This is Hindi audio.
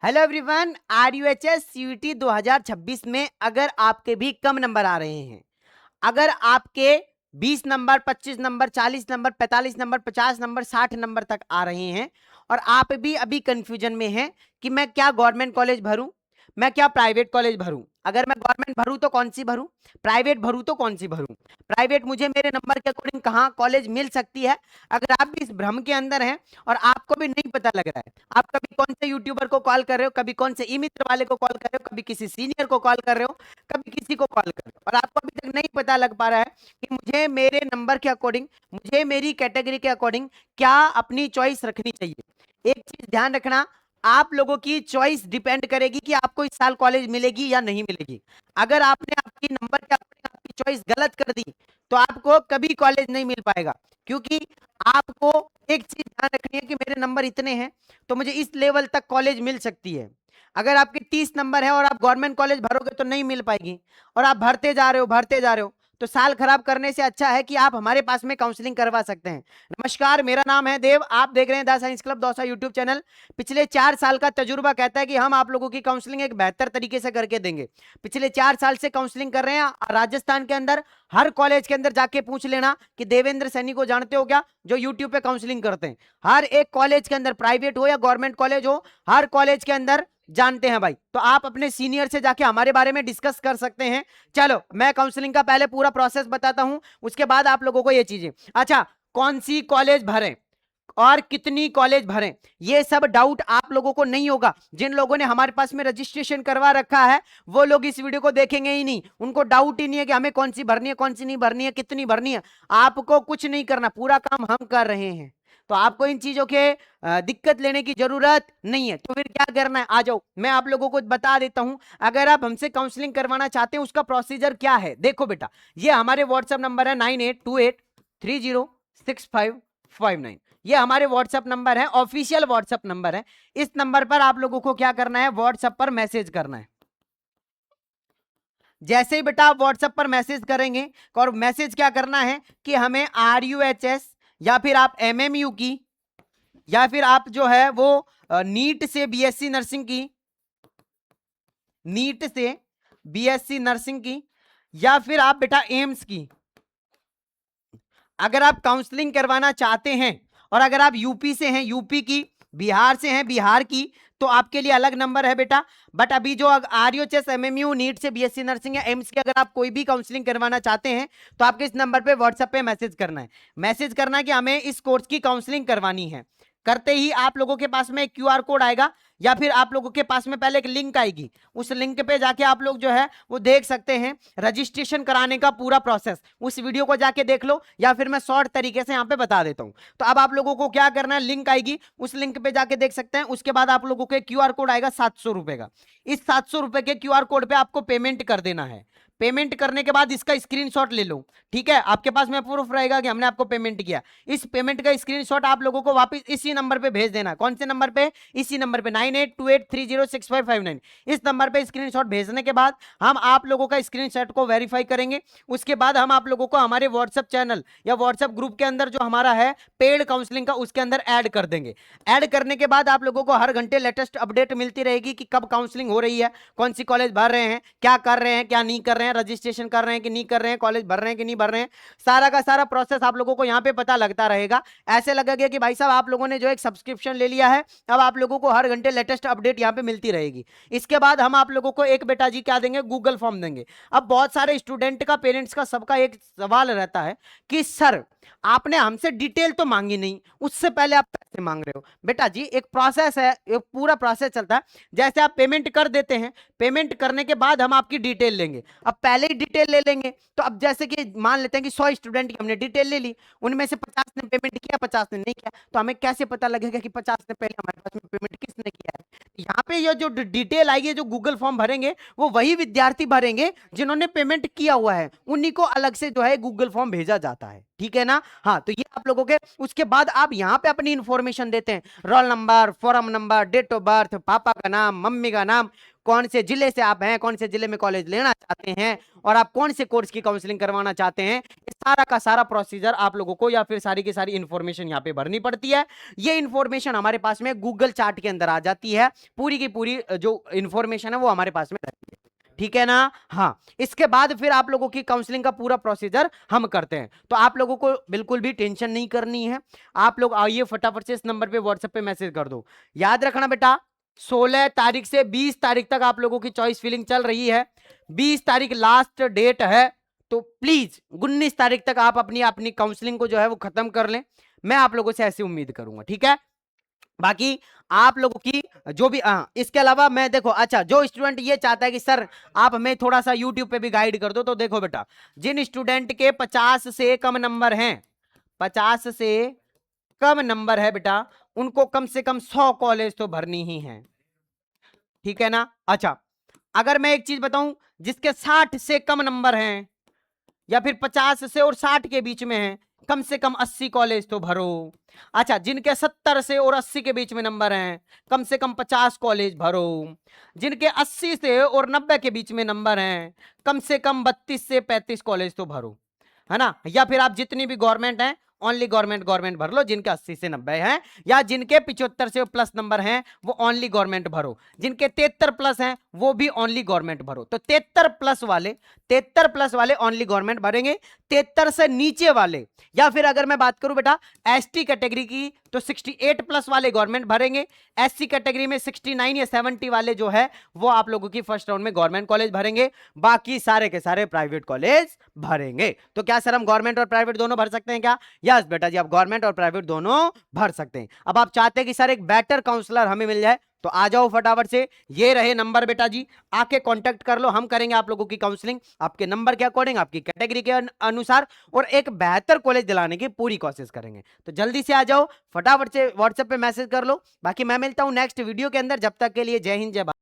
हेलो एवरीवन, आरयूएचएस सीयूईटी 2026 में अगर आपके भी कम नंबर आ रहे हैं, अगर आपके 20 number, 25 number, 40 number, 45 number, 50 number, 60 number तक आ रहे हैं और आप भी अभी कंफ्यूजन में हैं कि मैं क्या गवर्नमेंट कॉलेज भरूं, मैं क्या प्राइवेट कॉलेज भरूं, अगर मैं गवर्नमेंट भरूं तो कौन सी भरूं, प्राइवेट भरूं तो कौन सी भरूं, प्राइवेट मुझे मेरे नंबर के अकॉर्डिंग कहां कॉलेज मिल सकती है। अगर आप भी इस भ्रम के अंदर हैं और आपको भी नहीं पता लग रहा है, आप कभी कौन से यूट्यूबर को कॉल कर रहे हो, कभी कौन से ई मित्र वाले को कॉल कर रहे हो, कभी किसी सीनियर को कॉल कर रहे हो, कभी किसी को कॉल कर रहे हो और आपको अभी तक नहीं पता लग पा रहा है कि मुझे मेरे नंबर के अकॉर्डिंग, मुझे मेरी कैटेगरी के अकॉर्डिंग क्या अपनी चॉइस रखनी चाहिए। एक चीज ध्यान रखना, आप लोगों की चॉइस डिपेंड करेगी कि आपको इस साल कॉलेज मिलेगी या नहीं मिलेगी। अगर आपने आपकी नंबर के अकॉर्डिंग आपकी चॉइस गलत कर दी तो आपको कभी कॉलेज नहीं मिल पाएगा, क्योंकि आपको एक चीज ध्यान रखनी है कि मेरे नंबर इतने हैं तो मुझे इस लेवल तक कॉलेज मिल सकती है। अगर आपके 30 नंबर है और आप गवर्नमेंट कॉलेज भरोगे तो नहीं मिल पाएगी और आप भरते जा रहे हो भरते जा रहे हो, तो साल खराब करने से अच्छा है कि आप हमारे पास में काउंसलिंग करवा सकते हैं। नमस्कार, मेरा नाम है देव, आप देख रहे हैं the science club Dausa YouTube channel. पिछले 4 साल का तजुर्बा कहता है कि हम आप लोगों की काउंसलिंग एक बेहतर तरीके से करके देंगे। पिछले 4 साल से काउंसलिंग कर रहे हैं राजस्थान के अंदर। हर कॉलेज के अंदर जाके पूछ लेना कि देवेंद्र सैनी को जानते हो क्या, जो यूट्यूब पे काउंसलिंग करते हैं। हर एक कॉलेज के अंदर, प्राइवेट हो या गवर्नमेंट कॉलेज हो, हर कॉलेज के अंदर जानते हैं भाई। तो आप अपने सीनियर से जाके हमारे बारे में डिस्कस कर सकते हैं। चलो, मैं काउंसलिंग का पहले पूरा प्रोसेस बताता हूं, उसके बाद आप लोगों को ये चीजें, अच्छा कौन सी कॉलेज भरें और कितनी कॉलेज भरें, ये सब डाउट आप लोगों को नहीं होगा। जिन लोगों ने हमारे पास में रजिस्ट्रेशन करवा रखा है वो लोग इस वीडियो को देखेंगे ही नहीं, उनको डाउट ही नहीं है कि हमें कौन सी भरनी है, कौन सी नहीं भरनी है, कितनी भरनी है। आपको कुछ नहीं करना, पूरा काम हम कर रहे हैं, तो आपको इन चीजों के दिक्कत लेने की जरूरत नहीं है। तो फिर क्या करना है, आ जाओ मैं आप लोगों को बता देता हूं। अगर आप हमसे काउंसलिंग करवाना चाहते हैं उसका प्रोसीजर क्या है, देखो बेटा, ये हमारे व्हाट्सएप नंबर है 9828306559। ये हमारे व्हाट्सएप नंबर है, ऑफिशियल व्हाट्सएप नंबर है। इस नंबर पर आप लोगों को क्या करना है, व्हाट्सएप पर मैसेज करना है। जैसे ही बेटा आप व्हाट्सएप पर मैसेज करेंगे, और मैसेज क्या करना है कि हमें आरयूएचएस या फिर आप एमएमयू की, या फिर आप जो है वो नीट से बीएससी नर्सिंग की, नीट से बीएससी नर्सिंग की, या फिर आप बेटा एम्स की, अगर आप काउंसलिंग करवाना चाहते हैं, और अगर आप यूपी से हैं यूपी की, बिहार से हैं बिहार की, तो आपके लिए अलग नंबर है बेटा। बट अभी जो आरयूएचएस एमएमयू नीट से बीएससी नर्सिंग या एम्स की अगर आप कोई भी काउंसलिंग करवाना चाहते हैं तो आपके इस नंबर पे व्हाट्सएप पे मैसेज करना है। मैसेज करना है कि हमें इस कोर्स की काउंसलिंग करवानी है। करते ही आप लोगों के पास में एक क्यूआर कोड आएगा, या फिर आप लोगों के पास में पहले एक लिंक आएगी, उस लिंक पे जाके आप लोग जो है वो देख सकते हैं रजिस्ट्रेशन कराने का पूरा प्रोसेस। उस वीडियो को जाके देख लो, या फिर मैं शॉर्ट तरीके से यहाँ पे बता देता हूँ। तो अब आप लोगों को क्या करना है, लिंक आएगी, उस लिंक पे जाके देख सकते हैं। उसके बाद आप लोगों को क्यूआर कोड आएगा 700 रुपए का। इस 700 रुपए के क्यूआर कोड पे आपको पेमेंट कर देना है। पेमेंट करने के बाद इसका स्क्रीनशॉट ले लो, ठीक है, आपके पास में प्रूफ रहेगा कि हमने आपको पेमेंट किया। इस पेमेंट का स्क्रीनशॉट आप लोगों को वापस इसी नंबर पे भेज देना। कौन से नंबर पे, इसी नंबर पे 9828306559। इस नंबर पे स्क्रीनशॉट भेजने के बाद हम आप लोगों का स्क्रीनशॉट को वेरीफाई करेंगे। उसके बाद हम आप लोगों को हमारे व्हाट्सएप चैनल या व्हाट्सएप ग्रुप के अंदर जो हमारा है पेड काउंसलिंग का, उसके अंदर ऐड कर देंगे। ऐड करने के बाद आप लोगों को हर घंटे लेटेस्ट अपडेट मिलती रहेगी कि कब काउंसलिंग हो रही है, कौन सी कॉलेज भर रहे हैं, क्या कर रहे हैं, क्या नहीं कर रहे हैं, रजिस्ट्रेशन कर रहे हैं कि नहीं कर रहे हैं, कॉलेज भर रहे हैं कि नहीं भर रहे हैं। सारा का सारा प्रोसेस आप लोगों को यहाँ पे पता लगता रहेगा। ऐसे लगेगा कि भाई साहब आप लोगों ने जो एक सब्सक्रिप्शन ले लिया है, अब आप लोगों को हर घंटे लेटेस्ट अपडेट यहाँ पे मिलती रहेगी। इसके बाद हम आप लोगों को एक बेटा जी क्या देंगे, गूगल फॉर्म देंगे। अब बहुत सारे स्टूडेंट का, पेरेंट्स का, सबका एक सवाल रहता है कि सर आपने हमसे डिटेल तो मांगी नहीं, उससे पहले आप पैसे मांग रहे हो। बेटा जी एक प्रोसेस है, एक पूरा प्रोसेस चलता है। जैसे आप पेमेंट कर देते हैं, पेमेंट करने के बाद हम आपकी डिटेल लेंगे। अब पहले ही डिटेल ले लेंगे तो अब जैसे कि मान लेते हैं कि 100 स्टूडेंट की हमने डिटेल ले ली, उनमें से 50 ने पेमेंट किया, 50 ने नहीं किया, तो हमें कैसे पता लगेगा कि 50 ने पहले हमारे पास में पेमेंट किसने किया है। यहाँ पे ये जो डिटेल आएगी, जो गूगल फॉर्म भरेंगे वो वही विद्यार्थी भरेंगे जिन्होंने पेमेंट किया हुआ है, उन्हीं को अलग से जो है गूगल फॉर्म भेजा जाता है, ठीक है ना। हाँ, तो ये आप लोगों के, उसके बाद आप यहाँ पे अपनी इंफॉर्मेशन देते हैं, roll number, form number, date of birth, पापा का नाम, मम्मी का नाम, कौन से जिले से आप हैं, कौन से जिले में कॉलेज लेना चाहते हैं और आप कौन से कोर्स की काउंसलिंग करवाना चाहते हैं, सारा का सारा प्रोसीजर आप लोगों को या फिर सारी की सारी इंफॉर्मेशन यहाँ पे भरनी पड़ती है। ये इंफॉर्मेशन हमारे पास में गूगल चार्ट के अंदर आ जाती है, पूरी की पूरी जो इंफॉर्मेशन है वो हमारे पास में रहती है, ठीक है ना। हाँ, इसके बाद फिर आप लोगों की काउंसलिंग का पूरा प्रोसीजर हम करते हैं, तो आप लोगों को बिल्कुल भी टेंशन नहीं करनी है। आप लोग आइए फटाफट से इस नंबर पे व्हाट्सएप पे मैसेज कर दो। याद रखना बेटा 16 तारीख से 20 तारीख तक आप लोगों की चॉइस फिलिंग चल रही है, 20 तारीख लास्ट डेट है, तो प्लीज 19 तारीख तक आप अपनी अपनी काउंसलिंग को जो है वो खत्म कर लें, मैं आप लोगों से ऐसी उम्मीद करूंगा, ठीक है। बाकी आप लोगों की जो भी इसके अलावा मैं देखो, अच्छा जो स्टूडेंट ये चाहता है कि सर आप हमें थोड़ा सा यूट्यूब पे भी गाइड कर दो, तो देखो बेटा जिन स्टूडेंट के 50 से कम नंबर हैं, 50 से कम नंबर है बेटा, उनको कम से कम 100 कॉलेज तो भरनी ही है, ठीक है ना। अच्छा अगर मैं एक चीज बताऊं, जिसके 60 से कम नंबर हैं या फिर 50 से और 60 के बीच में हैं, कम से कम 80 कॉलेज तो भरो। अच्छा जिनके 70 से और 80 के बीच में नंबर हैं, कम से कम 50 कॉलेज भरो। जिनके 80 से और 90 के बीच में नंबर हैं, कम से कम 32 से 35 कॉलेज तो भरो, है ना। या फिर आप जितनी भी गवर्नमेंट हैं ओनली गवर्नमेंट भर लो, जिनके 80 से 90 हैं, या जिनके 75 से प्लस नंबर हैं वो ओनली गवर्नमेंट भरो, जिनके 73 प्लस हैं वो भी ओनली गवर्नमेंट भरो। तो 73 प्लस वाले ओनली गवर्नमेंट भरेंगे, 73 से नीचे वाले, या फिर अगर मैं बात करूं बेटा एसटी कैटेगरी की, तो 68 प्लस वाले गवर्नमेंट भरेंगे, एससी कैटेगरी में 69 या 70 वाले जो है वो आप लोगों की फर्स्ट राउंड में गवर्नमेंट कॉलेज भरेंगे, बाकी सारे के सारे प्राइवेट कॉलेज भरेंगे। तो क्या सर हम गवर्नमेंट और प्राइवेट दोनों भर सकते हैं क्या? यस बेटा जी, आप गवर्नमेंट और प्राइवेट दोनों भर सकते हैं। अब आप चाहते हैं कि सर एक बेटर काउंसलर हमें मिल जाए, तो आ जाओ फटाफट से, ये रहे नंबर बेटा जी, आके कांटेक्ट कर लो, हम करेंगे आप लोगों की काउंसलिंग आपके नंबर के अकॉर्डिंग, आपकी कैटेगरी के अनुसार, और एक बेहतर कॉलेज दिलाने की पूरी कोशिश करेंगे। तो जल्दी से आ जाओ, फटाफट से व्हाट्सएप पे मैसेज कर लो। बाकी मैं मिलता हूं नेक्स्ट वीडियो के अंदर, जब तक के लिए जय हिंद जय भारत।